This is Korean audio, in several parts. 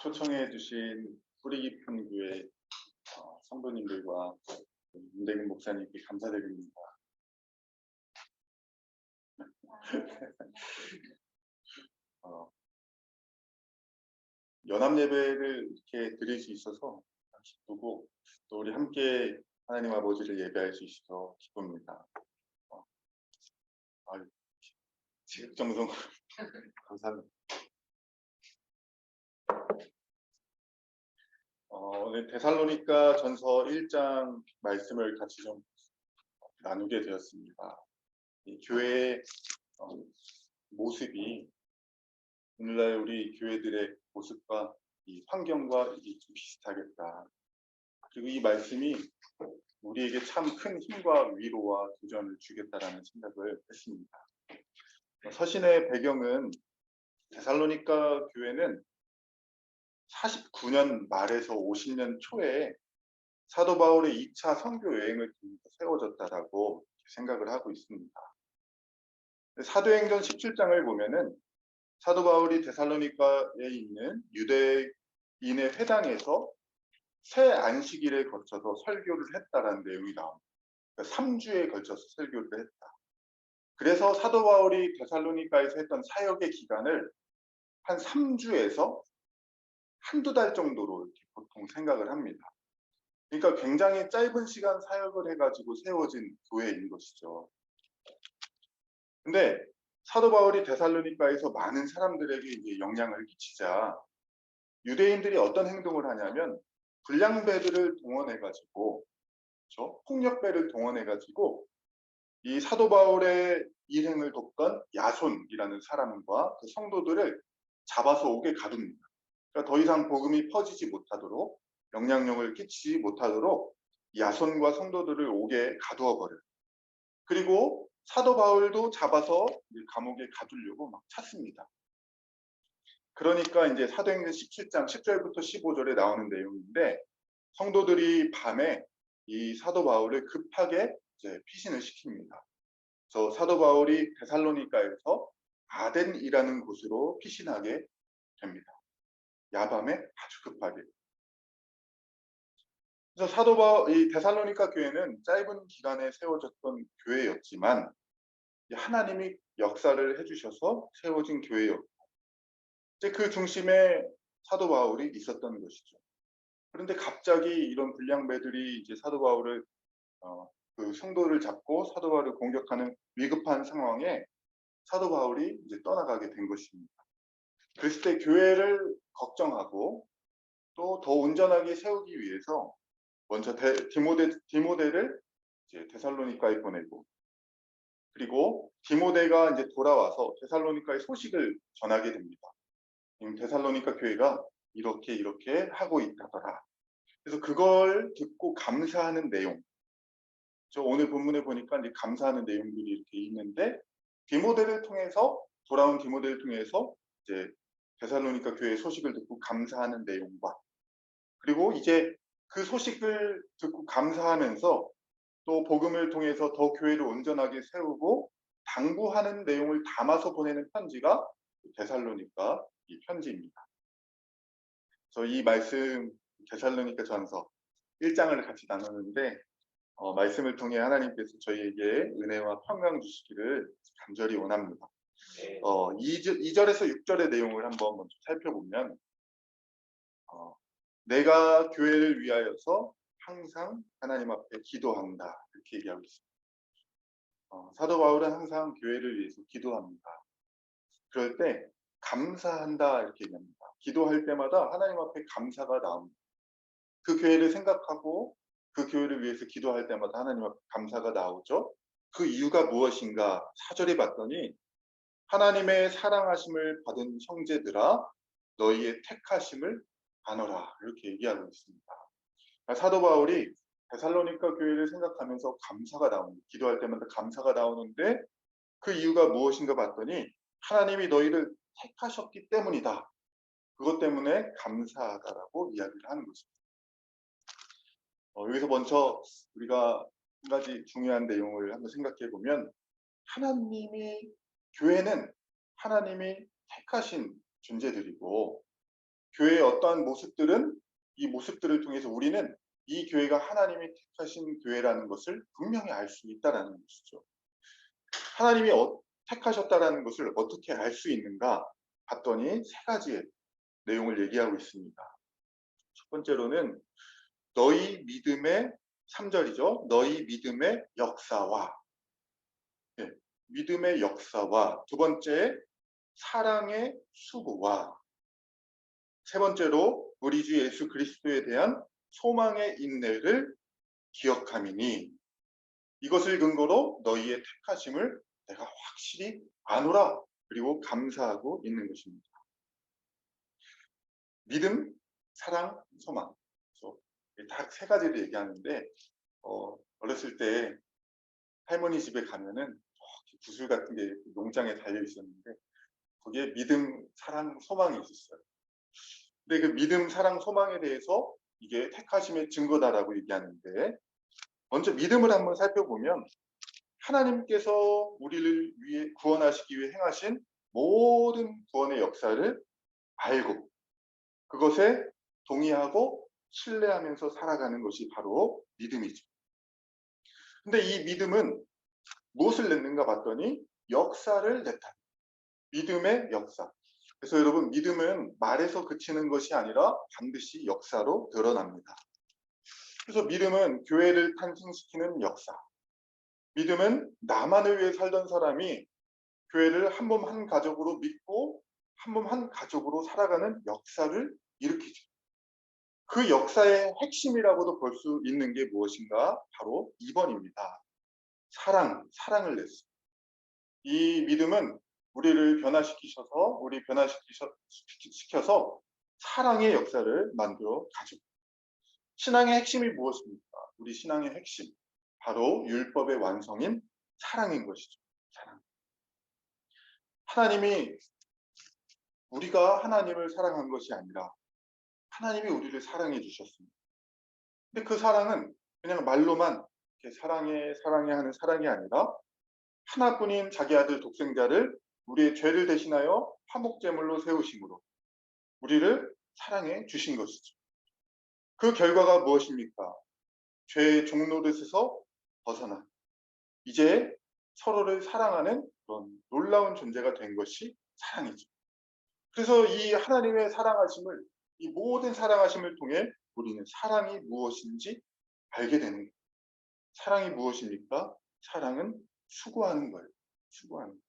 초청해 주신 뿌리 깊은 교회 성도님들과 윤대근 목사님께 감사드립니다. 연합 예배를 이렇게 드릴 수 있어서 기쁘고, 또 우리 함께 하나님 아버지를 예배할 수 있어서 기쁩니다. 지극정성 감사합니다. 오늘 데살로니가 전서 1장 말씀을 같이 좀 나누게 되었습니다. 이 교회의 모습이 오늘날 우리 교회들의 모습과 이 환경과 좀 비슷하겠다. 그리고 이 말씀이 우리에게 참 큰 힘과 위로와 도전을 주겠다라는 생각을 했습니다. 서신의 배경은 데살로니가 교회는 49년 말에서 50년 초에 사도 바울의 2차 선교 여행을 통해서 세워졌다라고 생각을 하고 있습니다. 사도행전 17장을 보면은 사도 바울이 데살로니가에 있는 유대인의 회당에서 새 안식일에 거쳐서 설교를 했다라는 내용이 나옵니다. 그러니까 3주에 걸쳐서 설교를 했다. 그래서 사도 바울이 데살로니가에서 했던 사역의 기간을 한 3주에서 한두 달 정도로 이렇게 보통 생각을 합니다. 그러니까 굉장히 짧은 시간 사역을 해가지고 세워진 교회인 것이죠. 근데 사도 바울이 데살로니가에서 많은 사람들에게 이제 영향을 끼치자 유대인들이 어떤 행동을 하냐면 불량배들을 동원해가지고, 그렇죠? 폭력배를 동원해가지고 이 사도 바울의 일행을 돕던 야손이라는 사람과 그 성도들을 잡아서 옥에 가둡니다. 그러니까 더 이상 복음이 퍼지지 못하도록, 영향력을 끼치지 못하도록 야손과 성도들을 옥에 가두어 버려요. 그리고 사도 바울도 잡아서 감옥에 가두려고 막 찾습니다. 그러니까 이제 사도행전 17장 10절부터 15절에 나오는 내용인데, 성도들이 밤에 이 사도 바울을 급하게 이제 피신을 시킵니다. 그래서 사도 바울이 데살로니가에서 아덴이라는 곳으로 피신하게 됩니다. 야밤에 아주 급하게. 그래서 이 데살로니가 교회는 짧은 기간에 세워졌던 교회였지만 하나님이 역사를 해주셔서 세워진 교회였고, 이제 그 중심에 사도 바울이 있었던 것이죠. 그런데 갑자기 이런 불량배들이 이제 사도 바울을 그 성도를 잡고 사도 바울을 공격하는 위급한 상황에 사도 바울이 이제 떠나가게 된 것입니다. 그랬을 때 교회를 걱정하고 또 더 온전하게 세우기 위해서 먼저 디모데를 이제 데살로니가에 보내고, 그리고 디모데가 이제 돌아와서 데살로니가의 소식을 전하게 됩니다. 데살로니가 교회가 이렇게 하고 있다더라. 그래서 그걸 듣고 감사하는 내용. 저 오늘 본문에 보니까 이제 감사하는 내용들이 이렇게 있는데, 돌아온 디모데를 통해서 이제 데살로니가 교회의 소식을 듣고 감사하는 내용과, 그리고 이제 그 소식을 듣고 감사하면서 또 복음을 통해서 더 교회를 온전하게 세우고 당부하는 내용을 담아서 보내는 편지가 데살로니가 이 편지입니다. 그래서 이 말씀 데살로니가 전서 1장을 같이 나누는데, 말씀을 통해 하나님께서 저희에게 은혜와 평강 주시기를 간절히 원합니다. 2절에서 6절의 내용을 한번 먼저 살펴보면, 내가 교회를 위하여서 항상 하나님 앞에 기도한다, 이렇게 얘기하고 있습니다. 사도 바울은 항상 교회를 위해서 기도합니다. 그럴 때 감사한다, 이렇게 얘기합니다. 기도할 때마다 하나님 앞에 감사가 나옵니다. 그 교회를 생각하고 그 교회를 위해서 기도할 때마다 하나님 앞에 감사가 나오죠. 그 이유가 무엇인가 4절에 봤더니, 하나님의 사랑하심을 받은 형제들아 너희의 택하심을 아노라, 이렇게 얘기하고 있습니다. 사도 바울이 데살로니가 교회를 생각하면서 감사가 나옵니다. 기도할 때마다 감사가 나오는데 그 이유가 무엇인가 봤더니 하나님이 너희를 택하셨기 때문이다. 그것 때문에 감사하다라고 이야기를 하는 것입니다. 여기서 먼저 우리가 한 가지 중요한 내용을 한번 생각해 보면, 교회는 하나님이 택하신 존재들이고, 교회의 어떠한 모습들은 이 모습들을 통해서 우리는 이 교회가 하나님이 택하신 교회라는 것을 분명히 알 수 있다라는 것이죠. 하나님이 택하셨다라는 것을 어떻게 알 수 있는가 봤더니 세 가지의 내용을 얘기하고 있습니다. 첫 번째로는 너희 믿음의 3절이죠. 너희 믿음의 역사와 믿음의 역사와 두 번째 사랑의 수고와 세 번째로 우리 주 예수 그리스도에 대한 소망의 인내를 기억함이니 이것을 근거로 너희의 택하심을 내가 확실히 아노라 그리고 감사하고 있는 것입니다. 믿음, 사랑, 소망. 딱 세 가지를 얘기하는데 어렸을 때 할머니 집에 가면은 구슬 같은 게 농장에 달려 있었는데 거기에 믿음, 사랑, 소망이 있었어요. 근데 그 믿음, 사랑, 소망에 대해서 이게 택하심의 증거다라고 얘기하는데 먼저 믿음을 한번 살펴보면 하나님께서 우리를 위해 구원하시기 위해 행하신 모든 구원의 역사를 알고 그것에 동의하고 신뢰하면서 살아가는 것이 바로 믿음이죠. 근데 이 믿음은 무엇을 냈는가 봤더니 역사를 냈다. 믿음의 역사. 그래서 여러분 믿음은 말에서 그치는 것이 아니라 반드시 역사로 드러납니다. 그래서 믿음은 교회를 탄생시키는 역사. 믿음은 나만을 위해 살던 사람이 교회를 한 몸 한 가족으로 믿고 한 몸 한 가족으로 살아가는 역사를 일으키죠. 그 역사의 핵심이라고도 볼 수 있는 게 무엇인가? 바로 2번입니다. 사랑을 냈어요. 이 믿음은 우리를 변화시켜서 사랑의 역사를 만들어 가죠. 신앙의 핵심이 무엇입니까? 우리 신앙의 핵심. 바로 율법의 완성인 사랑인 것이죠. 사랑. 하나님이 우리가 하나님을 사랑한 것이 아니라 하나님이 우리를 사랑해 주셨습니다. 근데 그 사랑은 그냥 말로만 사랑해 하는 사랑이 아니라 하나뿐인 자기 아들 독생자를 우리의 죄를 대신하여 화목제물로 세우심으로 우리를 사랑해 주신 것이죠. 그 결과가 무엇입니까? 죄의 종노릇에서 벗어나 이제 서로를 사랑하는 그런 놀라운 존재가 된 것이 사랑이죠. 그래서 이 하나님의 사랑하심을 이 모든 사랑하심을 통해 우리는 사랑이 무엇인지 알게 되는 거예요. 사랑이 무엇입니까? 사랑은 수고하는 거예요. 수고하는 거예요.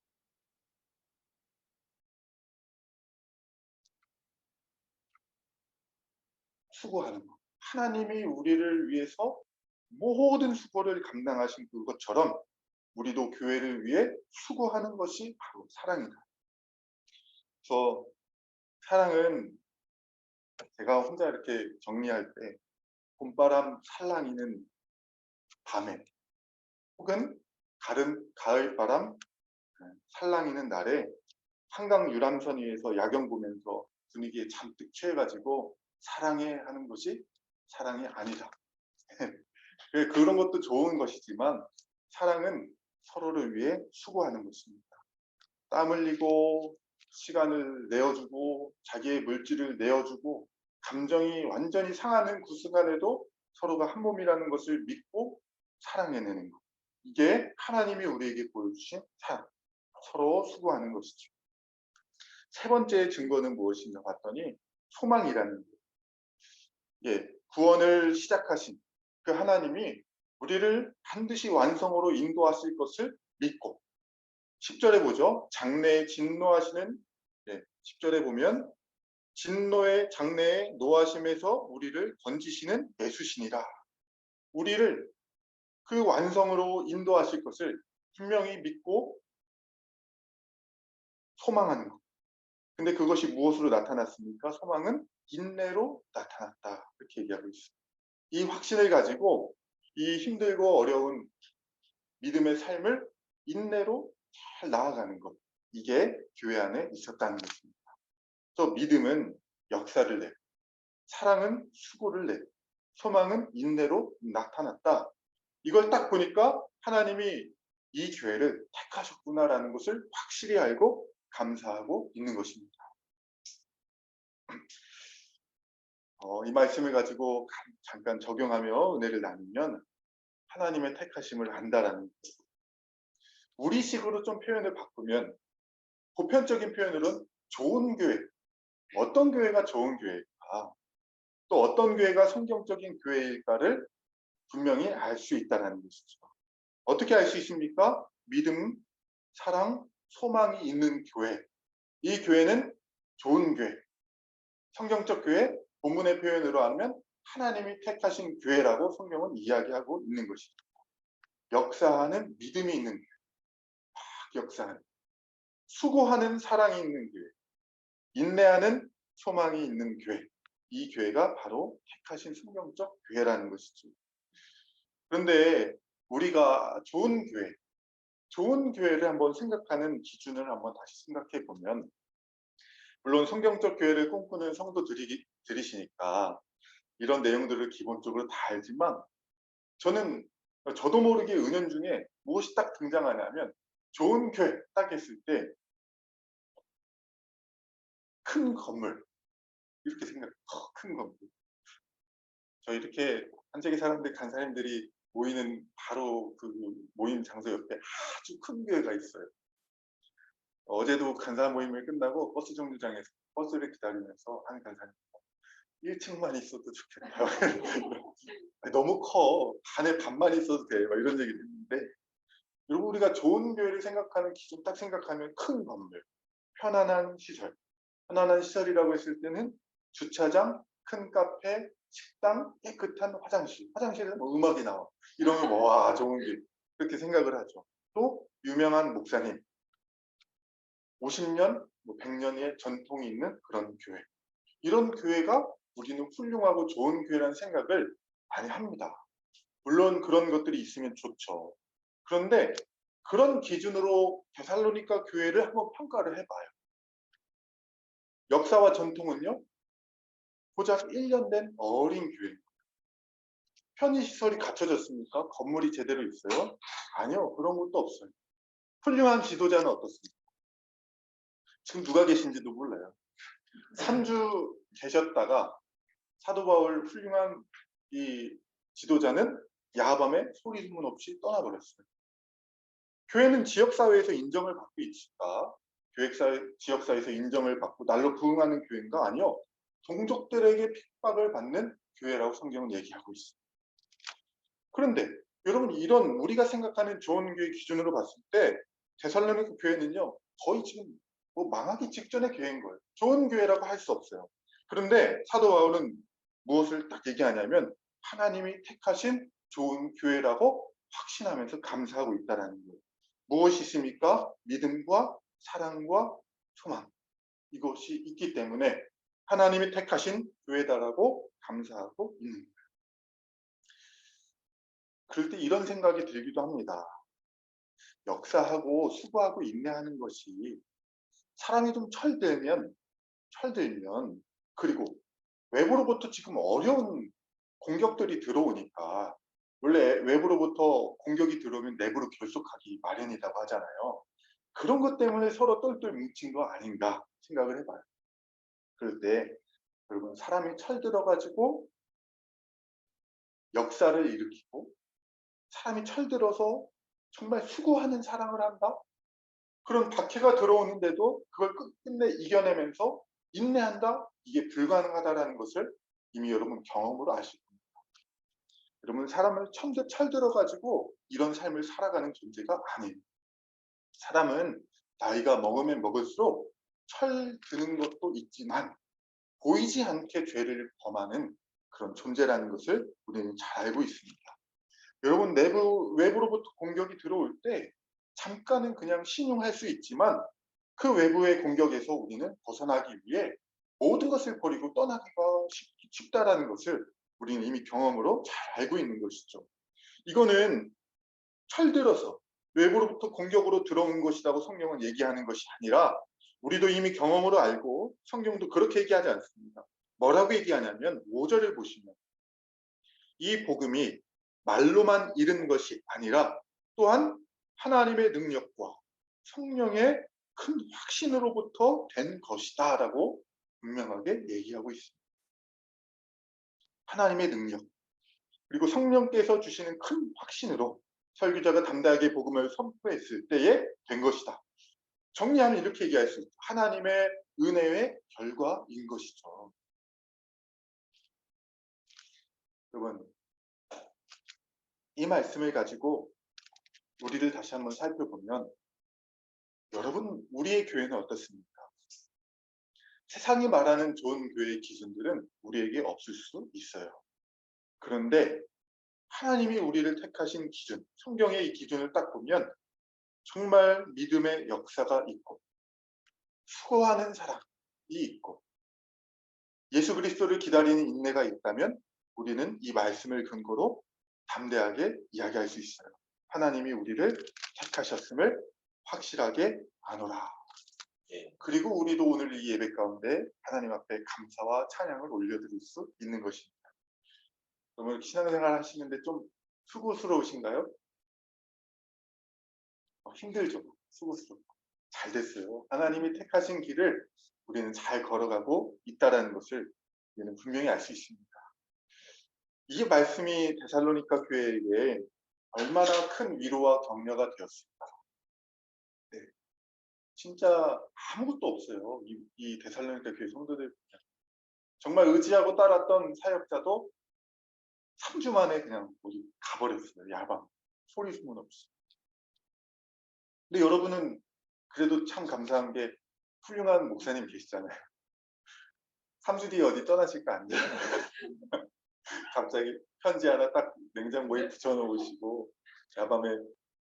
수고하는 것. 하나님이 우리를 위해서 모든 수고를 감당하신 그것처럼 우리도 교회를 위해 수고하는 것이 바로 사랑이다. 그래서 사랑은 제가 혼자 이렇게 정리할 때 봄바람 살랑이는 밤에 혹은 가을바람 살랑이는 날에 한강 유람선 위에서 야경 보면서 분위기에 잔뜩 취해가지고 사랑해 하는 것이 사랑이 아니다. 그런 것도 좋은 것이지만 사랑은 서로를 위해 수고하는 것입니다. 땀 흘리고 시간을 내어주고 자기의 물질을 내어주고 감정이 완전히 상하는 그 순간에도 서로가 한 몸이라는 것을 믿고 사랑해내는 것. 이게 하나님이 우리에게 보여주신 사랑. 서로 수고하는 것이죠. 세 번째 증거는 무엇인가 봤더니 소망이라는 거예요. 구원을 시작하신 그 하나님이 우리를 반드시 완성으로 인도하실 것을 믿고 10절에 보죠. 장래에 진노하시는 10절에 보면 장래에 노하심에서 우리를 건지시는 예수시니라. 우리를 그 완성으로 인도하실 것을 분명히 믿고 소망하는 것. 근데 그것이 무엇으로 나타났습니까? 소망은 인내로 나타났다. 이렇게 얘기하고 있습니다. 이 확신을 가지고 이 힘들고 어려운 믿음의 삶을 인내로 잘 나아가는 것. 이게 교회 안에 있었다는 것입니다. 또 믿음은 역사를 내고 사랑은 수고를 내고 소망은 인내로 나타났다. 이걸 딱 보니까 하나님이 이 교회를 택하셨구나라는 것을 확실히 알고 감사하고 있는 것입니다. 이 말씀을 가지고 잠깐 적용하며 은혜를 나누면 하나님의 택하심을 안다라는, 우리식으로 좀 표현을 바꾸면, 보편적인 표현으로는 좋은 교회, 어떤 교회가 좋은 교회일까, 또 어떤 교회가 성경적인 교회일까를 분명히 알 수 있다는 것이죠. 어떻게 알 수 있습니까? 믿음, 사랑, 소망이 있는 교회. 이 교회는 좋은 교회, 성경적 교회, 본문의 표현으로 하면 하나님이 택하신 교회라고 성경은 이야기하고 있는 것입니다. 역사하는 믿음이 있는 교회, 역사하는, 수고하는 사랑이 있는 교회, 인내하는 소망이 있는 교회, 이 교회가 바로 택하신 성경적 교회라는 것이죠. 그런데 우리가 좋은 교회를 한번 생각하는 기준을 한번 다시 생각해 보면, 물론 성경적 교회를 꿈꾸는 성도들이시니까 이런 내용들을 기본적으로 다 알지만, 저도 모르게 은연중에 무엇이 딱 등장하냐면, 좋은 교회 딱 했을 때 큰 건물, 이렇게 생각해요. 큰 건물. 저 이렇게 한세기 사람들, 간사님들이 모이는 바로 그 모임 장소 옆에 아주 큰 교회가 있어요. 어제도 간사 모임을 끝나고 버스 정류장에서 버스를 기다리면서 한 간사님, 1층만 있어도 좋겠다. 너무 커. 반에 반만 있어도 돼. 막 이런 얘기를 했는데, 여러분, 우리가 좋은 교회를 생각하는 기준 딱 생각하면 큰 건물, 편안한 시설. 편안한 시설이라고 했을 때는 주차장, 큰 카페, 식당, 깨끗한 화장실. 화장실에서 뭐 음악이 나와. 이러면 와, 좋은 교회. 그렇게 생각을 하죠. 또 유명한 목사님, 50년, 100년의 전통이 있는 그런 교회. 이런 교회가 우리는 훌륭하고 좋은 교회라는 생각을 많이 합니다. 물론 그런 것들이 있으면 좋죠. 그런데 그런 기준으로 데살로니가 교회를 한번 평가를 해봐요. 역사와 전통은요, 고작 1년 된 어린 교회입니다. 편의시설이 갖춰졌습니까? 건물이 제대로 있어요? 아니요, 그런 것도 없어요. 훌륭한 지도자는 어떻습니까? 지금 누가 계신지도 몰라요. 3주 계셨다가 사도 바울 훌륭한 이 지도자는 야밤에 소리 소문 없이 떠나버렸어요. 교회는 지역사회에서 인정을 받고 있을까? 지역사회에서 인정을 받고 날로 부흥하는 교회인가? 아니요. 동족들에게 핍박을 받는 교회라고 성경은 얘기하고 있습니다. 그런데 여러분, 이런 우리가 생각하는 좋은 교회 기준으로 봤을 때 데살로니가 교회는요, 거의 지금 뭐 망하기 직전의 교회인 거예요. 좋은 교회라고 할 수 없어요. 그런데 사도 바울은 무엇을 딱 얘기하냐면, 하나님이 택하신 좋은 교회라고 확신하면서 감사하고 있다는 거예요. 무엇이 있습니까? 믿음과 사랑과 소망, 이것이 있기 때문에 하나님이 택하신 교회다라고 감사하고 있는 거예요. 그럴 때 이런 생각이 들기도 합니다. 역사하고 수고하고 인내하는 것이 사람이 좀 철들면, 그리고 외부로부터 지금 어려운 공격들이 들어오니까, 원래 외부로부터 공격이 들어오면 내부로 결속하기 마련이라고 하잖아요. 그런 것 때문에 서로 똘똘 뭉친 거 아닌가 생각을 해봐요. 그럴 때 여러분, 사람이 철들어가지고 역사를 일으키고, 사람이 철들어서 정말 수고하는 사랑을 한다? 그런 박해가 들어오는데도 그걸 끝끝내 이겨내면서 인내한다? 이게 불가능하다라는 것을 이미 여러분 경험으로 아실 겁니다. 여러분, 사람을 철들어가지고 이런 삶을 살아가는 존재가 아니에요. 사람은 나이가 먹으면 먹을수록 철드는 것도 있지만 보이지 않게 죄를 범하는 그런 존재라는 것을 우리는 잘 알고 있습니다. 여러분, 외부로부터 공격이 들어올 때 잠깐은 그냥 신용할 수 있지만, 그 외부의 공격에서 우리는 벗어나기 위해 모든 것을 버리고 떠나기가 쉽다라는 것을 우리는 이미 경험으로 잘 알고 있는 것이죠. 이거는 철들어서 외부로부터 공격으로 들어온 것이라고 성경은 얘기하는 것이 아니라, 우리도 이미 경험으로 알고 성경도 그렇게 얘기하지 않습니다. 뭐라고 얘기하냐면 5절을 보시면, 이 복음이 말로만 이른 것이 아니라 또한 하나님의 능력과 성령의 큰 확신으로부터 된 것이다 라고 분명하게 얘기하고 있습니다. 하나님의 능력, 그리고 성령께서 주시는 큰 확신으로 설교자가 담대하게 복음을 선포했을 때에 된 것이다. 정리하면 이렇게 얘기할 수 있다. 하나님의 은혜의 결과인 것이죠. 여러분, 이 말씀을 가지고 우리를 다시 한번 살펴보면, 여러분, 우리의 교회는 어떻습니까? 세상이 말하는 좋은 교회의 기준들은 우리에게 없을 수 있어요. 그런데 하나님이 우리를 택하신 기준, 성경의 이 기준을 딱 보면 정말 믿음의 역사가 있고 수고하는 사람이 있고 예수 그리스도를 기다리는 인내가 있다면 우리는 이 말씀을 근거로 담대하게 이야기할 수 있어요. 하나님이 우리를 택하셨음을 확실하게 아노라. 그리고 우리도 오늘 이 예배 가운데 하나님 앞에 감사와 찬양을 올려드릴 수 있는 것입니다. 그러면 신앙생활 하시는데 좀 수고스러우신가요? 힘들죠. 수고스럽고. 잘 됐어요. 하나님이 택하신 길을 우리는 잘 걸어가고 있다는 것을 우리는 분명히 알 수 있습니다. 이 말씀이 데살로니가 교회에게 얼마나 큰 위로와 격려가 되었을까. 네. 진짜 아무것도 없어요. 이 데살로니가 교회 성도들 정말 의지하고 따랐던 사역자도 3주 만에 그냥 어디 가버렸어요. 야방. 소리 소문 없이. 근데 여러분은 그래도 참 감사한 게 훌륭한 목사님 계시잖아요. 3주 뒤에 어디 떠나실 거 아니에요? 갑자기 편지 하나 딱 냉장고에 붙여놓으시고 야밤에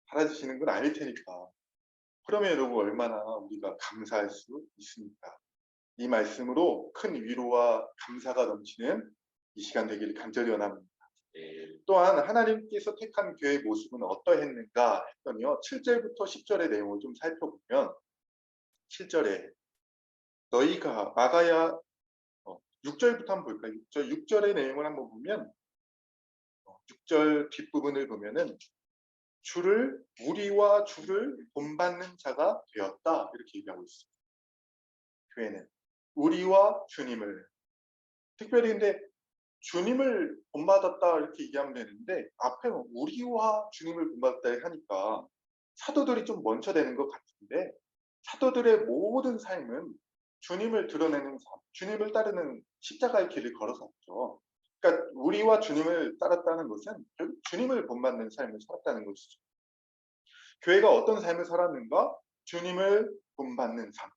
사라지시는 건 아닐 테니까. 그러면 여러분 얼마나 우리가 감사할 수 있습니까? 이 말씀으로 큰 위로와 감사가 넘치는 이 시간 되기를 간절히 원합니다. 또한 하나님께서 택한 교회의 모습은 어떠했는가 했더니요. 7절부터 10절의 내용을 좀 살펴보면 7절에 너희가 마가야 6절부터 한번 볼까요? 6절의 내용을 한번 보면 6절 뒷부분을 보면은 우리와 주를 본받는 자가 되었다 이렇게 얘기하고 있습니다. 교회는 우리와 주님을 특별히 근데 주님을 본받았다 이렇게 얘기하면 되는데 앞에 우리와 주님을 본받았다 하니까 사도들이 좀 멈춰대는 것 같은데 사도들의 모든 삶은 주님을 드러내는 삶, 주님을 따르는 십자가의 길을 걸어갔죠. 그러니까 우리와 주님을 따랐다는 것은 결국 주님을 본받는 삶을 살았다는 것이죠. 교회가 어떤 삶을 살았는가? 주님을 본받는 삶,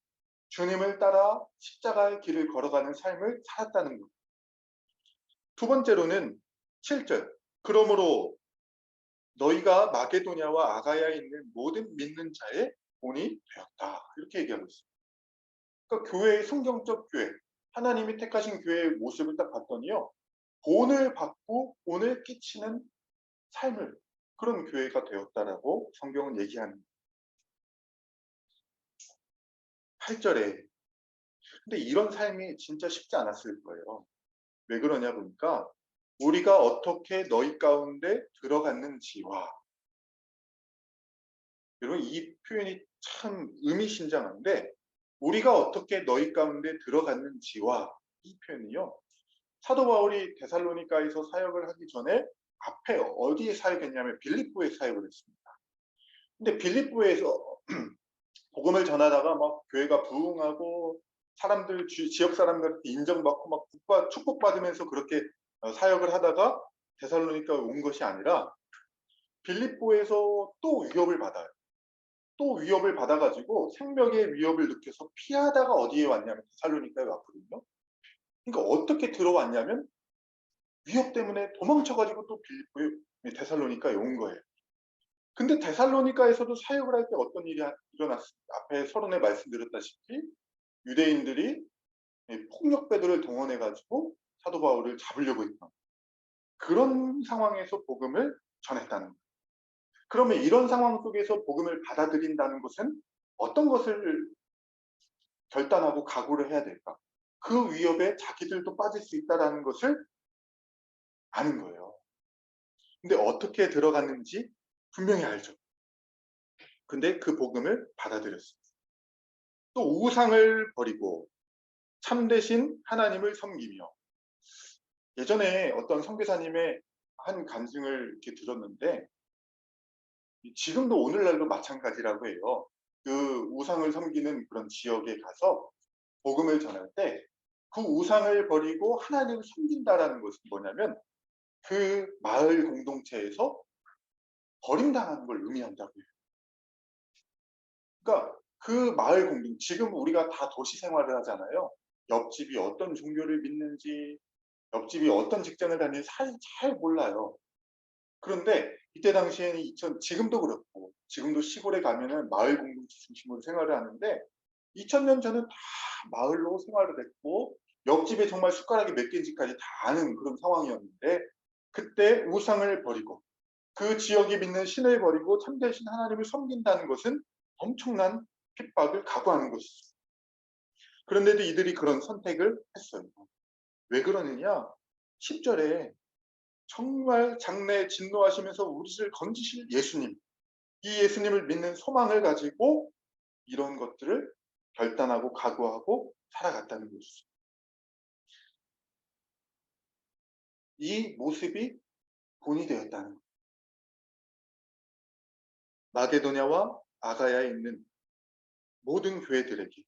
주님을 따라 십자가의 길을 걸어가는 삶을 살았다는 것. 두 번째로는 7절. 그러므로 너희가 마게도냐와 아가야에 있는 모든 믿는 자의 본이 되었다. 이렇게 얘기하고 있습니다. 그러니까 교회의 성경적 교회, 하나님이 택하신 교회의 모습을 딱 봤더니요. 본을 받고 본을 끼치는 삶을 그런 교회가 되었다라고 성경은 얘기합니다. 8절에 근데 이런 삶이 진짜 쉽지 않았을 거예요. 왜 그러냐 보니까 우리가 어떻게 너희 가운데 들어갔는지와 여러분 이 표현이 참 의미심장한데 우리가 어떻게 너희 가운데 들어갔는지와 이 표현이요. 사도 바울이 데살로니가에서 사역을 하기 전에 앞에 어디에 사역했냐면 빌립보에 사역을 했습니다. 근데 빌립보에서 복음을 전하다가 막 교회가 부흥하고 사람들 지역 사람들한테 인정받고 막 축복받으면서 그렇게 사역을 하다가 데살로니가에 온 것이 아니라 빌립보에서 또 위협을 받아요. 또 위협을 받아가지고 생명의 위협을 느껴서 피하다가 어디에 왔냐면 데살로니가에 왔거든요. 그러니까 어떻게 들어왔냐면 위협 때문에 도망쳐가지고 또 빌립보에 데살로니가에 온 거예요. 근데 데살로니가에서도 사역을 할 때 어떤 일이 일어났습니다. 앞에 서론에 말씀드렸다시피 유대인들이 폭력배들을 동원해가지고 사도 바울을 잡으려고 했던 그런 상황에서 복음을 전했다는 거예요. 그러면 이런 상황 속에서 복음을 받아들인다는 것은 어떤 것을 결단하고 각오를 해야 될까? 그 위협에 자기들도 빠질 수 있다는 것을 아는 거예요. 근데 어떻게 들어갔는지 분명히 알죠. 근데 그 복음을 받아들였습니다. 또 우상을 버리고 참되신 하나님을 섬기며 예전에 어떤 선교사님의 한 간증을 이렇게 들었는데 지금도 오늘날도 마찬가지라고 해요. 그 우상을 섬기는 그런 지역에 가서 복음을 전할 때 그 우상을 버리고 하나님을 섬긴다라는 것은 뭐냐면 그 마을 공동체에서 버림당하는 걸 의미한다고 해요. 그러니까 그 마을 공동, 지금 우리가 다 도시 생활을 하잖아요. 옆집이 어떤 종교를 믿는지, 옆집이 어떤 직장을 다니는지 사실 잘 몰라요. 그런데 이때 당시에는 지금도 그렇고, 지금도 시골에 가면은 마을 공동체 중심으로 생활을 하는데 2000년 전은 다 마을로 생활을 했고 옆집에 정말 숟가락이 몇 개인지까지 다 아는 그런 상황이었는데 그때 우상을 버리고 그 지역이 믿는 신을 버리고 참되신 하나님을 섬긴다는 것은 엄청난 핍박을 각오하는 것이죠. 그런데도 이들이 그런 선택을 했어요. 왜 그러느냐? 10절에 정말 장래에 진노하시면서 우리를 건지실 예수님, 이 예수님을 믿는 소망을 가지고 이런 것들을 결단하고 각오하고 살아갔다는 것이죠. 이 모습이 본이 되었다는 것. 마게도냐와 아가야에 있는 모든 교회들에게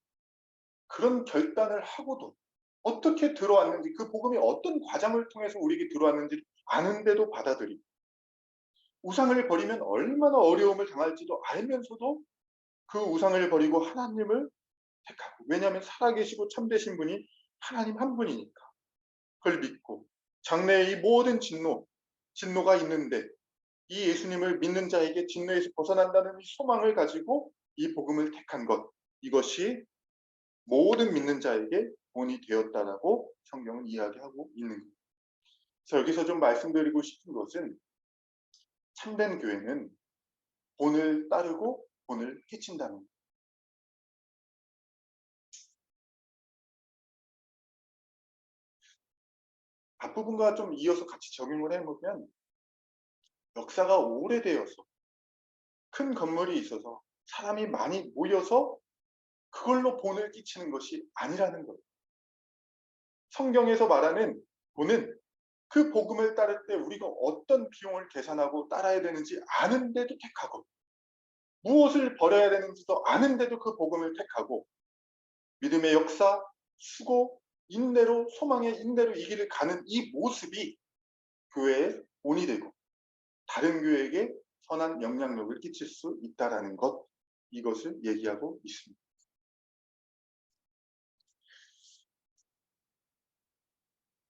그런 결단을 하고도 어떻게 들어왔는지, 그 복음이 어떤 과정을 통해서 우리에게 들어왔는지 아는데도 받아들이고 우상을 버리면 얼마나 어려움을 당할지도 알면서도 그 우상을 버리고 하나님을 택하고, 왜냐하면 살아계시고 참되신 분이 하나님 한 분이니까 그걸 믿고 장래에 이 모든 진노가 있는데 이 예수님을 믿는 자에게 진노에서 벗어난다는 이 소망을 가지고 이 복음을 택한 것, 이것이 모든 믿는 자에게 본이 되었다라고 성경은 이야기하고 있는 겁니다. 그래서 여기서 좀 말씀드리고 싶은 것은 참된 교회는 본을 따르고 본을 끼친다는 것. 앞부분과 좀 이어서 같이 적용을 해보면 역사가 오래되어서 큰 건물이 있어서 사람이 많이 모여서 그걸로 본을 끼치는 것이 아니라는 거예요. 성경에서 말하는 본은 그 복음을 따를 때 우리가 어떤 비용을 계산하고 따라야 되는지 아는데도 택하고 무엇을 버려야 되는지도 아는데도 그 복음을 택하고 믿음의 역사, 수고, 인내로 소망의 인내로 이 길을 가는 이 모습이 교회의 본이 되고 다른 교회에게 선한 영향력을 끼칠 수 있다는 것, 이것을 얘기하고 있습니다.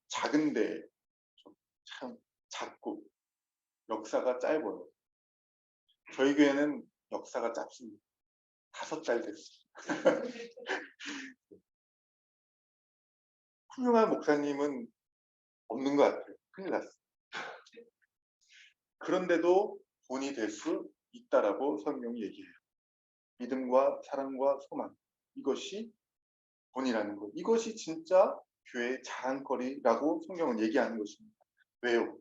작은데 참 작고 역사가 짧아요. 저희 교회는 역사가 짧습니다. 5달 됐어요. 훌륭한 목사님은 없는 것 같아요. 큰일 났어요. 그런데도 본이 될 수 있다라고 성경이 얘기해요. 믿음과 사랑과 소망, 이것이 본이라는 것. 이것이 진짜 교회의 자랑거리라고 성경은 얘기하는 것입니다. 왜요?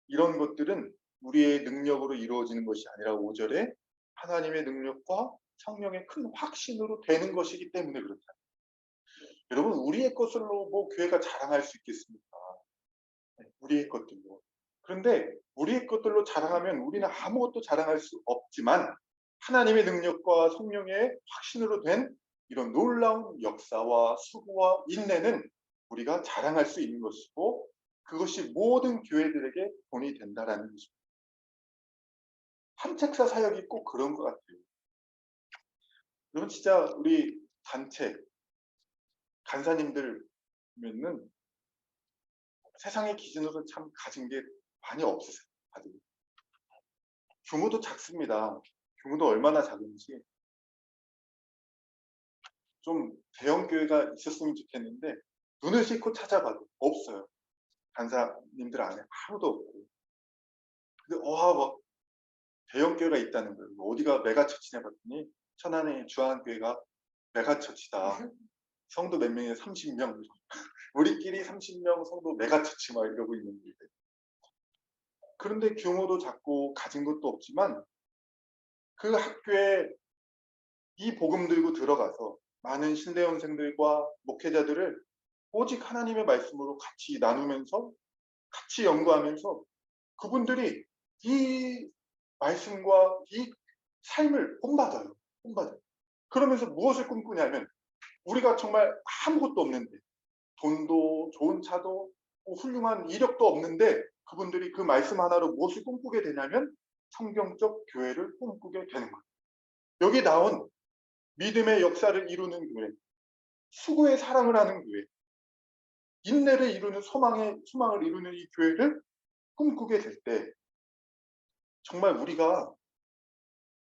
이런 것들은 우리의 능력으로 이루어지는 것이 아니라 5절에 하나님의 능력과 성령의 큰 확신으로 되는 것이기 때문에 그렇다. 여러분, 우리의 것으로 뭐 교회가 자랑할 수 있겠습니까? 우리의 것들로. 그런데 우리의 것들로 자랑하면 우리는 아무것도 자랑할 수 없지만 하나님의 능력과 성령의 확신으로 된 이런 놀라운 역사와 수고와 인내는 우리가 자랑할 수 있는 것이고 그것이 모든 교회들에게 본이 된다라는 것입니다. 한책사 사역이 꼭 그런 것 같아요. 여러분 진짜 우리 단체 간사님들 보면은 세상의 기준으로 참 가진 게 많이 없으세요. 다들. 규모도 작습니다. 규모도 얼마나 작은지 좀 대형 교회가 있었으면 좋겠는데 눈을 씻고 찾아봐도 없어요. 간사님들 안에 아무도 없고. 근데 뭐 대형 교회가 있다는 거예요. 어디가 메가처치냐 봤더니 천안의 주한교회가 메가처치다. 성도 몇 명에 30명. 우리끼리 30명 성도 메가처치 막 이러고 있는데. 그런데 규모도 작고 가진 것도 없지만 그 학교에 이 복음 들고 들어가서 많은 신대원생들과 목회자들을 오직 하나님의 말씀으로 같이 나누면서 같이 연구하면서 그분들이 이 말씀과 이 삶을 본받아요. 본받아요. 그러면서 무엇을 꿈꾸냐면 우리가 정말 아무것도 없는데 돈도 좋은 차도 뭐 훌륭한 이력도 없는데 그분들이 그 말씀 하나로 무엇을 꿈꾸게 되냐면 성경적 교회를 꿈꾸게 되는 거예요. 여기 나온 믿음의 역사를 이루는 교회, 수고의 사랑을 하는 교회, 인내를 이루는 소망을 이루는 이 교회를 꿈꾸게 될 때 정말 우리가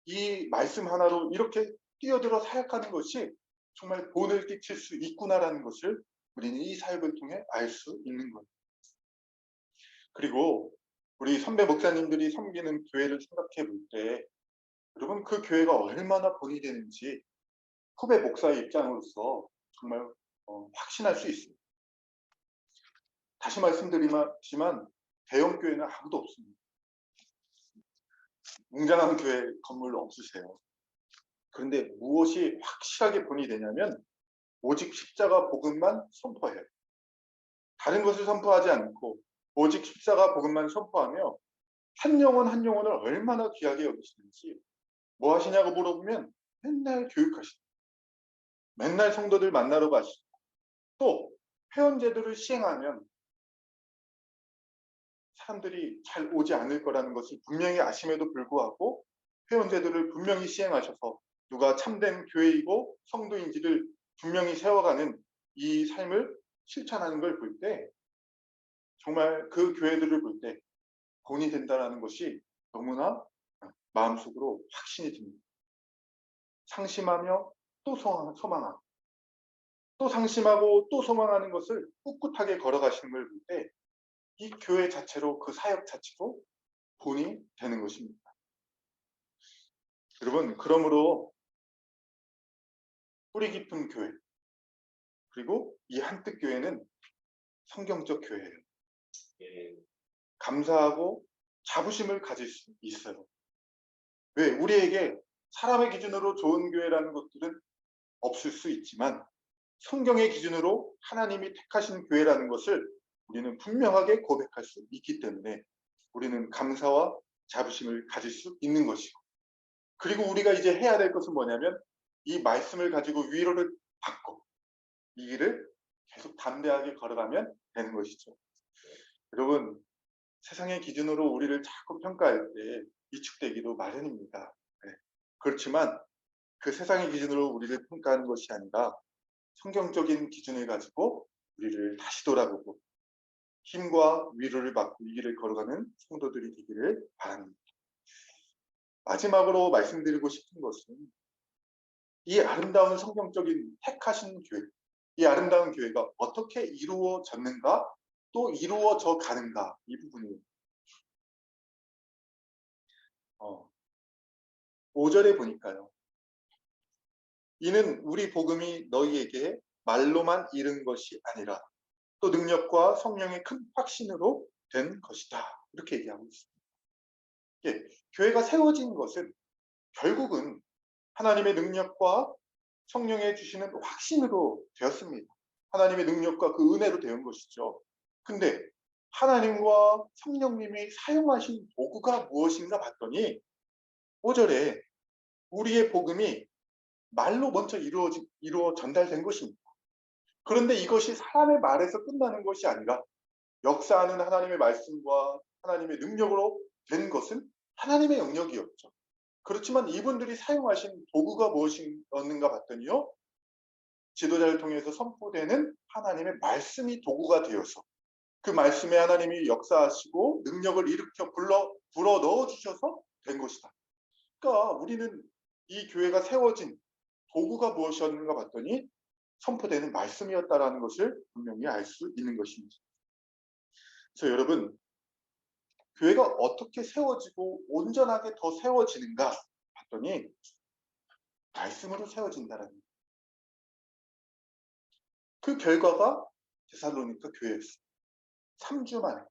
이 말씀 하나로 이렇게 뛰어들어 사역하는 것이 정말 본을 끼칠 수 있구나라는 것을 우리는 이 사역을 통해 알 수 있는 거예요. 그리고 우리 선배 목사님들이 섬기는 교회를 생각해 볼 때 여러분 그 교회가 얼마나 본이 되는지 후배 목사의 입장으로서 정말 확신할 수 있습니다. 다시 말씀드리지만 대형 교회는 아무도 없습니다. 웅장한 교회 건물 없으세요. 그런데 무엇이 확실하게 본이 되냐면 오직 십자가 복음만 선포해요. 다른 것을 선포하지 않고 오직 십자가 복음만 선포하며 한 영혼 한 영혼을 얼마나 귀하게 여기시는지 뭐 하시냐고 물어보면 맨날 교육하시고 맨날 성도들 만나러 가시고 또 회원제도를 시행하면 사람들이 잘 오지 않을 거라는 것을 분명히 아심에도 불구하고 회원제도를 분명히 시행하셔서 누가 참된 교회이고 성도인지를 분명히 세워가는 이 삶을 실천하는 걸 볼 때 정말 그 교회들을 볼 때 본이 된다는 것이 너무나 마음속으로 확신이 듭니다. 상심하며 또 소망하고 또 상심하고 또 소망하는 것을 꿋꿋하게 걸어가시는 걸 볼 때 이 교회 자체로 그 사역 자체로 본이 되는 것입니다. 여러분 그러므로 뿌리 깊은 교회 그리고 이 한뜻 교회는 성경적 교회예요. 감사하고 자부심을 가질 수 있어요. 왜? 우리에게 사람의 기준으로 좋은 교회라는 것들은 없을 수 있지만 성경의 기준으로 하나님이 택하신 교회라는 것을 우리는 분명하게 고백할 수 있기 때문에 우리는 감사와 자부심을 가질 수 있는 것이고 그리고 우리가 이제 해야 될 것은 뭐냐면 이 말씀을 가지고 위로를 받고 이 길을 계속 담대하게 걸어가면 되는 것이죠. 여러분 세상의 기준으로 우리를 자꾸 평가할 때 위축되기도 마련입니다. 네. 그렇지만 그 세상의 기준으로 우리를 평가하는 것이 아니라 성경적인 기준을 가지고 우리를 다시 돌아보고 힘과 위로를 받고 이 길을 걸어가는 성도들이 되기를 바랍니다. 마지막으로 말씀드리고 싶은 것은 이 아름다운 성경적인 택하신 교회, 이 아름다운 교회가 어떻게 이루어졌는가 또 이루어져 가는가 이 부분이에요. 5절에 보니까요. 이는 우리 복음이 너희에게 말로만 이른 것이 아니라 또 능력과 성령의 큰 확신으로 된 것이다. 이렇게 얘기하고 있습니다. 예, 교회가 세워진 것은 결국은 하나님의 능력과 성령의 주시는 확신으로 되었습니다. 하나님의 능력과 그 은혜로 되는 것이죠. 근데 하나님과 성령님이 사용하신 도구가 무엇인가 봤더니 5절에 우리의 복음이 말로 먼저 이루어 전달된 것입니다. 그런데 이것이 사람의 말에서 끝나는 것이 아니라 역사하는 하나님의 말씀과 하나님의 능력으로 된 것은 하나님의 영역이었죠. 그렇지만 이분들이 사용하신 도구가 무엇이었는가 봤더니요. 지도자를 통해서 선포되는 하나님의 말씀이 도구가 되어서 그 말씀에 하나님이 역사하시고 능력을 일으켜 불어 넣어주셔서 된 것이다. 그러니까 우리는 이 교회가 세워진 도구가 무엇이었는가 봤더니 선포되는 말씀이었다라는 것을 분명히 알 수 있는 것입니다. 그래서 여러분 교회가 어떻게 세워지고 온전하게 더 세워지는가 봤더니 말씀으로 세워진다라는 그 결과가 데살로니가 교회였어요. 3주 만에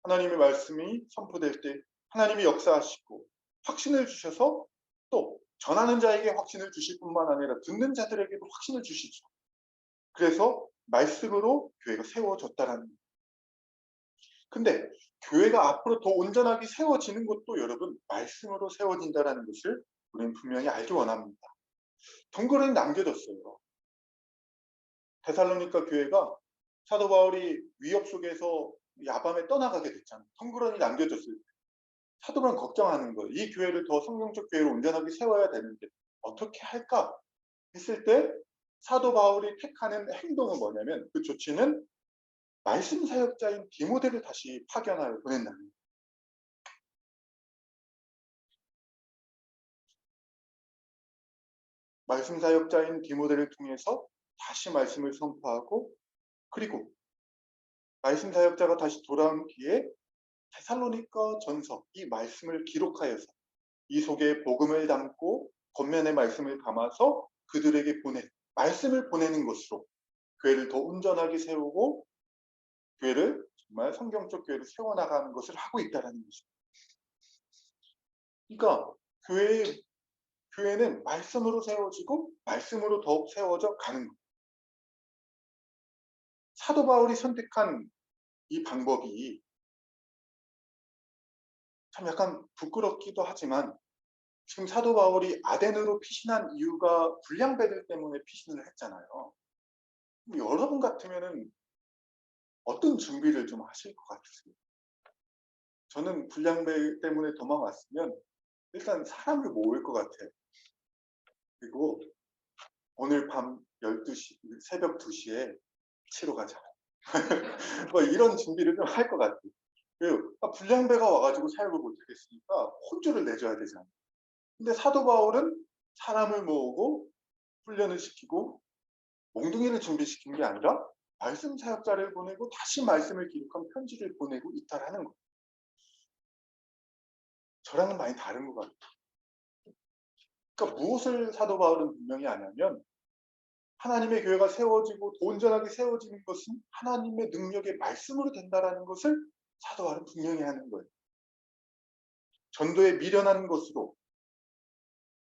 하나님의 말씀이 선포될 때 하나님이 역사하시고 확신을 주셔서 또 전하는 자에게 확신을 주실 뿐만 아니라 듣는 자들에게도 확신을 주시죠. 그래서 말씀으로 교회가 세워졌다라는 거예요. 근데 교회가 앞으로 더 온전하게 세워지는 것도 여러분 말씀으로 세워진다는 것을 우리는 분명히 알기 원합니다. 덩그러니 남겨졌어요. 데살로니가 교회가 사도 바울이 위협 속에서 야밤에 떠나가게 됐잖아요. 덩그러니 남겨졌어요. 사도 바울은 걱정하는 거예요. 이 교회를 더 성경적 교회로 온전하게 세워야 되는데 어떻게 할까 했을 때 사도 바울이 택하는 행동은 뭐냐면 그 조치는 말씀 사역자인 디모데를 다시 파견하여 보낸다는 거예요. 말씀 사역자인 디모데를 통해서 다시 말씀을 선포하고 그리고 말씀 사역자가 다시 돌아온 뒤에 데살로니가 전서 이 말씀을 기록하여서 이 속에 복음을 담고 겉면의 말씀을 담아서 그들에게 말씀을 보내는 것으로 교회를 더 온전하게 세우고 교회를 정말 성경적 교회를 세워나가는 것을 하고 있다는 것입니다. 그러니까 교회는 말씀으로 세워지고 말씀으로 더욱 세워져 가는 거예요. 사도 바울이 선택한 이 방법이 참 약간 부끄럽기도 하지만 지금 사도 바울이 아덴으로 피신한 이유가 불량배들 때문에 피신을 했잖아요. 여러분 같으면은 어떤 준비를 좀 하실 것 같으세요? 저는 불량배 때문에 도망왔으면 일단 사람을 모을 것 같아요. 그리고 오늘 밤 12시, 새벽 2시에 치러 가자. 뭐 이런 준비를 좀 할 것 같아요. 불량배가 와가지고 사역을 못하겠으니까 혼쭐을 내줘야 되잖아요. 근데 사도 바울은 사람을 모으고 훈련을 시키고 몽둥이를 준비시킨 게 아니라 말씀 사역자를 보내고 다시 말씀을 기록한 편지를 보내고 있다라는 거예요. 저랑은 많이 다른 것 같아요. 그러니까 무엇을 사도 바울은 분명히 아냐면 하나님의 교회가 세워지고 온전하게 세워지는 것은 하나님의 능력의 말씀으로 된다라는 것을 사도 바울은 분명히 하는 거예요. 전도에 미련한 것으로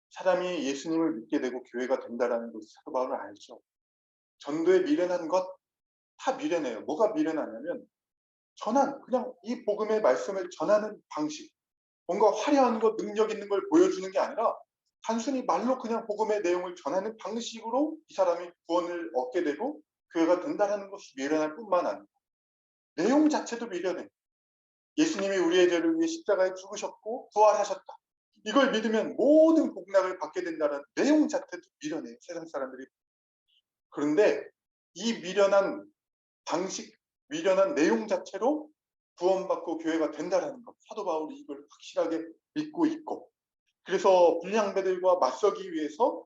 사람이 예수님을 믿게 되고 교회가 된다라는 것을 사도 바울은 알죠. 전도에 미련한 것 다 미련해요. 뭐가 미련하냐면 그냥 이 복음의 말씀을 전하는 방식, 뭔가 화려한 것, 능력 있는 걸 보여주는 게 아니라 단순히 말로 그냥 복음의 내용을 전하는 방식으로 이 사람이 구원을 얻게 되고 교회가 된다는 것이 미련할 뿐만 아니라 내용 자체도 미련해. 예수님이 우리의 죄를 위해 십자가에 죽으셨고 부활하셨다. 이걸 믿으면 모든 복락을 받게 된다는 내용 자체도 미련해요. 세상 사람들이. 그런데 이 미련한 방식, 미련한 내용 자체로 구원받고 교회가 된다는 것. 사도 바울이 이걸 확실하게 믿고 있고 그래서 불량배들과 맞서기 위해서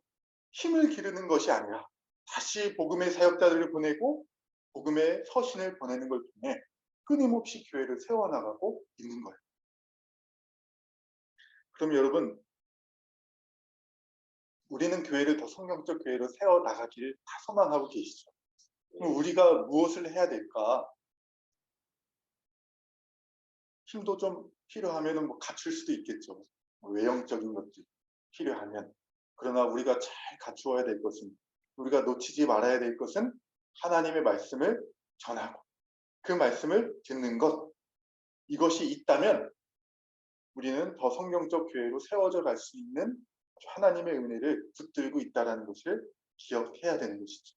힘을 기르는 것이 아니라 다시 복음의 사역자들을 보내고 복음의 서신을 보내는 걸 통해 끊임없이 교회를 세워나가고 있는 거예요. 그럼 여러분, 우리는 교회를 더 성경적 교회로 세워나가기를 다 소망하고 계시죠. 그럼 우리가 무엇을 해야 될까? 힘도 좀 필요하면 뭐 갖출 수도 있겠죠. 외형적인 것들 필요하면. 그러나 우리가 잘 갖추어야 될 것은 우리가 놓치지 말아야 될 것은 하나님의 말씀을 전하고 그 말씀을 듣는 것. 이것이 있다면 우리는 더 성경적 교회로 세워져 갈 수 있는 하나님의 은혜를 붙들고 있다는 것을 기억해야 되는 것이죠.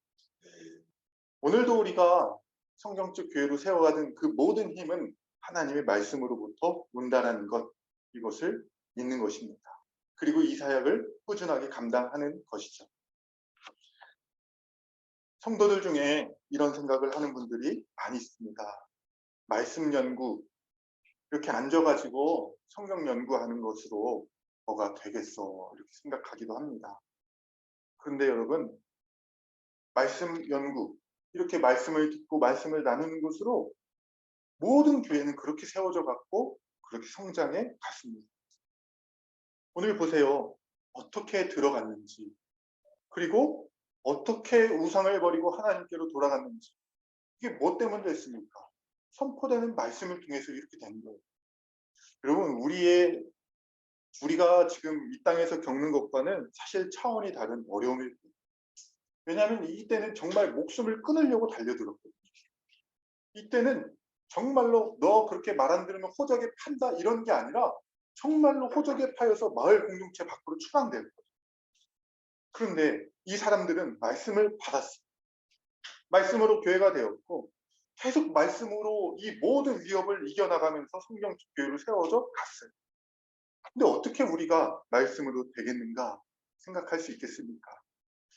오늘도 우리가 성경적 교회로 세워가는 그 모든 힘은 하나님의 말씀으로부터 온다는 것, 이것을 믿는 것입니다. 그리고 이 사역을 꾸준하게 감당하는 것이죠. 성도들 중에 이런 생각을 하는 분들이 많이 있습니다. 말씀 연구, 이렇게 앉아가지고 성경 연구하는 것으로 뭐가 되겠어, 이렇게 생각하기도 합니다. 그런데 여러분, 말씀 연구, 이렇게 말씀을 듣고 말씀을 나누는 것으로 모든 교회는 그렇게 세워져 갔고 그렇게 성장해 갔습니다. 오늘 보세요. 어떻게 들어갔는지, 그리고 어떻게 우상을 버리고 하나님께로 돌아갔는지. 이게 뭐 때문에 됐습니까? 선포되는 말씀을 통해서 이렇게 된 거예요. 여러분, 우리가 지금 이 땅에서 겪는 것과는 사실 차원이 다른 어려움일 거예요. 왜냐하면 이때는 정말 목숨을 끊으려고 달려들었거든요. 이때는 정말로 너 그렇게 말 안 들으면 호적에 판다 이런 게 아니라 정말로 호적에 파여서 마을 공동체 밖으로 추방될 거예요. 그런데 이 사람들은 말씀을 받았어요. 말씀으로 교회가 되었고 계속 말씀으로 이 모든 위협을 이겨나가면서 성경적 교회를 세워져 갔어요. 근데 어떻게 우리가 말씀으로 되겠는가 생각할 수 있겠습니까?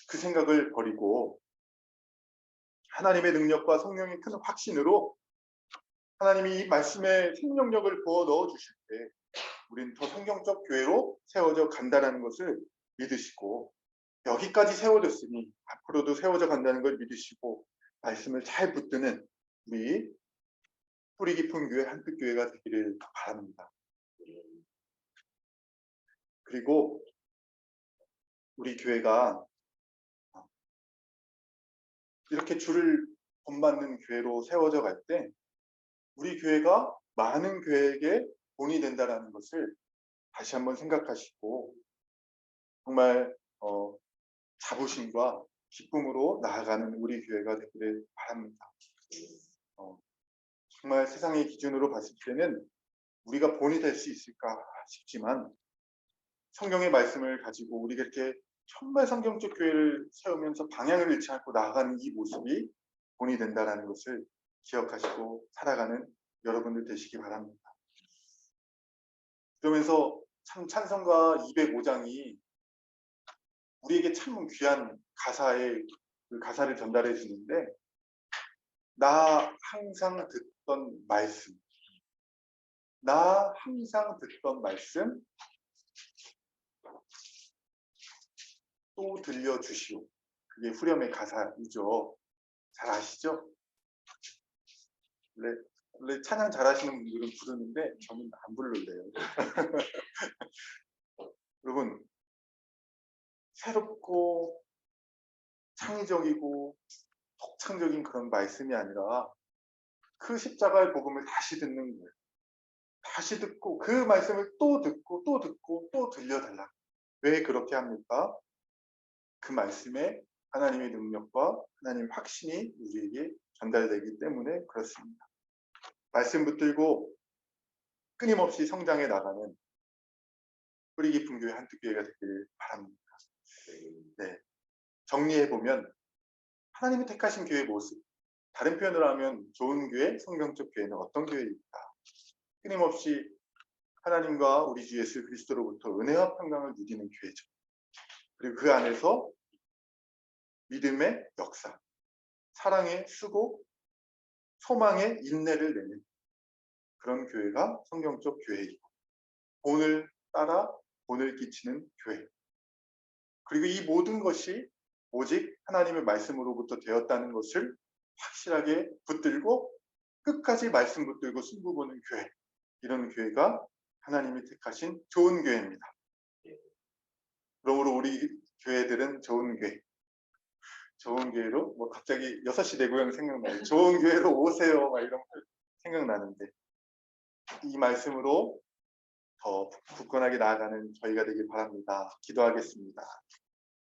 그 생각을 버리고 하나님의 능력과 성령의 큰 확신으로 하나님이 이 말씀에 생명력을 부어 넣어 주실 때 우리는 더 성경적 교회로 세워져 간다는 것을 믿으시고 여기까지 세워졌으니 앞으로도 세워져 간다는 걸 믿으시고 말씀을 잘 붙드는 우리 뿌리 깊은 교회 한뜻교회가 되기를 바랍니다. 그리고 우리 교회가 이렇게 주를 본받는 교회로 세워져 갈 때 우리 교회가 많은 교회에게 본이 된다는 것을 다시 한번 생각하시고 정말 자부심과 기쁨으로 나아가는 우리 교회가 되기를 바랍니다. 정말 세상의 기준으로 봤을 때는 우리가 본이 될 수 있을까 싶지만 성경의 말씀을 가지고 우리가 이렇게 정말 성경적 교회를 세우면서 방향을 잃지 않고 나아가는 이 모습이 본이 된다는 것을 기억하시고 살아가는 여러분들 되시기 바랍니다. 그러면서 참 찬송가 205장이 우리에게 참 귀한 그 가사를 전달해 주는데 나 항상 듣던 말씀 나 항상 듣던 말씀 또 들려주시오. 그게 후렴의 가사이죠. 잘 아시죠? 원래 찬양 잘하시는 분들은 부르는데 저는 안 부를래요. 여러분 새롭고 창의적이고 독창적인 그런 말씀이 아니라 그 십자가의 복음을 다시 듣는 거예요. 다시 듣고 그 말씀을 또 듣고 또 듣고 또 들려달라. 왜 그렇게 합니까? 그 말씀에 하나님의 능력과 하나님의 확신이 우리에게 전달되기 때문에 그렇습니다. 말씀 붙들고 끊임없이 성장해 나가는 뿌리 깊은 교회 한뜻교회가 되기를 바랍니다. 네. 정리해보면 하나님이 택하신 교회의 모습, 다른 표현으로 하면 좋은 교회, 성경적 교회는 어떤 교회입니까? 끊임없이 하나님과 우리 주 예수 그리스도로부터 은혜와 평강을 누리는 교회죠. 그리고 그 안에서 믿음의 역사, 사랑의 수고, 소망의 인내를 내는 그런 교회가 성경적 교회이고 본을 따라 본을 끼치는 교회. 그리고 이 모든 것이 오직 하나님의 말씀으로부터 되었다는 것을 확실하게 붙들고 끝까지 말씀 붙들고 승부 보는 교회. 이런 교회가 하나님이 택하신 좋은 교회입니다. 그러므로 우리 교회들은 좋은 교회. 좋은 교회로 뭐 갑자기 6시 내고향 생각나요. 좋은 교회로 오세요. 막 이런 거 생각나는데 이 말씀으로 더 굳건하게 나아가는 저희가 되길 바랍니다. 기도하겠습니다.